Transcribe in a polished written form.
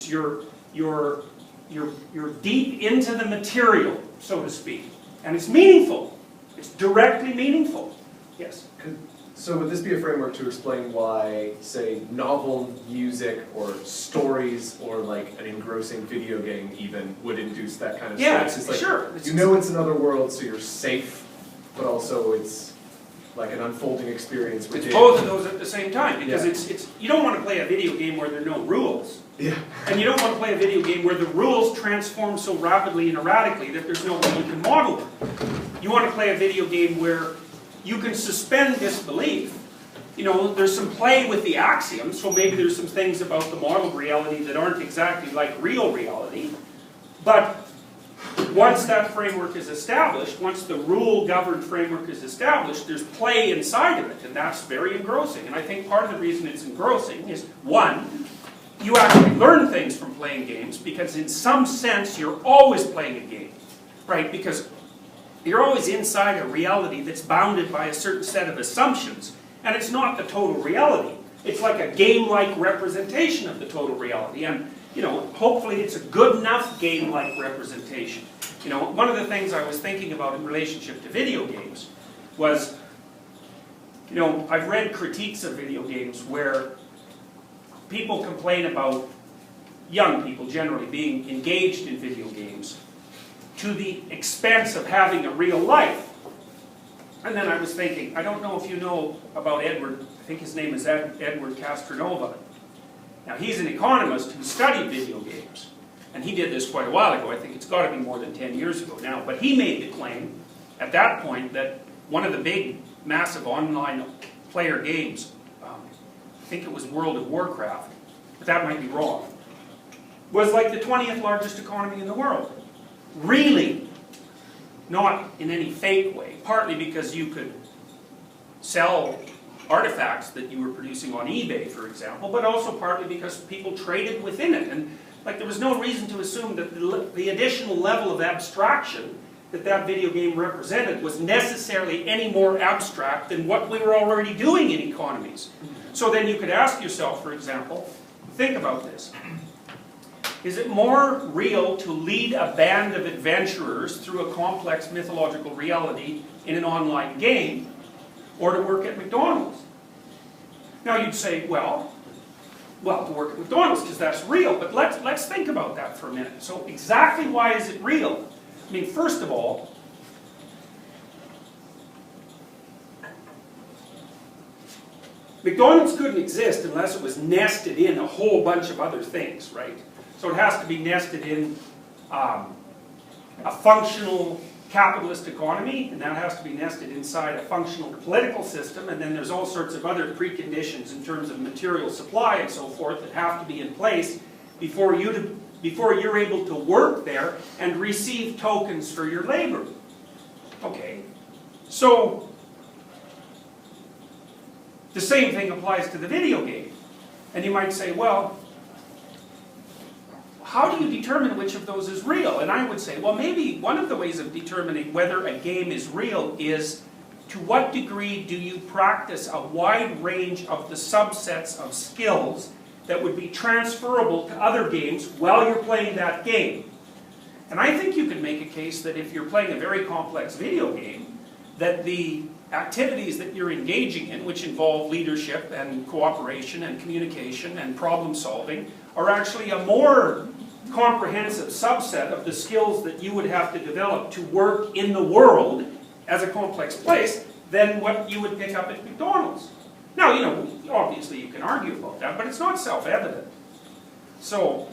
You're deep into the material, so to speak. And it's meaningful. It's directly meaningful. Yes? So would this be a framework to explain why, say, novel music or stories or like an engrossing video game even would induce that kind of stress? It's like, sure. You know it's another world, so you're safe, but also it's like an unfolding experience. It's both of those at the same time, because it's you don't want to play a video game where there are no rules. Yeah. And you don't want to play a video game where the rules transform so rapidly and erratically that there's no way you can model them. You want to play a video game where you can suspend disbelief. You know, there's some play with the axioms, so maybe there's some things about the modeled reality that aren't exactly like real reality. But once that framework is established, once the rule-governed framework is established, there's play inside of it, and that's very engrossing. And I think part of the reason it's engrossing is, one, you actually learn things from playing games, because in some sense you're always playing a game, right? Because you're always inside a reality that's bounded by a certain set of assumptions, and it's not the total reality. It's like a game-like representation of the total reality, and you know, hopefully it's a good enough game-like representation. You know, one of the things I was thinking about in relationship to video games was, you know, I've read critiques of video games where people complain about young people generally being engaged in video games to the expense of having a real life. And then I was thinking, I don't know if you know about Edward, I think his name is Edward Castronova. Now he's an economist who studied video games. And he did this quite a while ago. I think it's got to be more than 10 years ago now. But he made the claim at that point that one of the big, massive online player games, I think it was World of Warcraft, but that might be wrong, was like the 20th largest economy in the world. Really. Not in any fake way. Partly because you could sell artifacts that you were producing on eBay, for example, but also partly because people traded within it. And like there was no reason to assume that the additional level of abstraction that that video game represented was necessarily any more abstract than what we were already doing in economies. So then you could ask yourself, for example, think about this. Is it more real to lead a band of adventurers through a complex mythological reality in an online game, or to work at McDonald's? Now you'd say, well, to work at McDonald's because that's real, but let's think about that for a minute. So exactly why is it real? I mean, first of all, McDonald's couldn't exist unless it was nested in a whole bunch of other things, right? So it has to be nested in a functional capitalist economy, and that has to be nested inside a functional political system, and then there's all sorts of other preconditions in terms of material supply and so forth that have to be in place before you're able to work there and receive tokens for your labor. Okay, so the same thing applies to the video game. And you might say, well, how do you determine which of those is real? And I would say, well, maybe one of the ways of determining whether a game is real is to what degree do you practice a wide range of the subsets of skills that would be transferable to other games while you're playing that game. And I think you could make a case that if you're playing a very complex video game, that the activities that you're engaging in, which involve leadership and cooperation and communication and problem solving, are actually a more comprehensive subset of the skills that you would have to develop to work in the world as a complex place than what you would pick up at McDonald's. Now, you know, obviously you can argue about that, but it's not self-evident. So,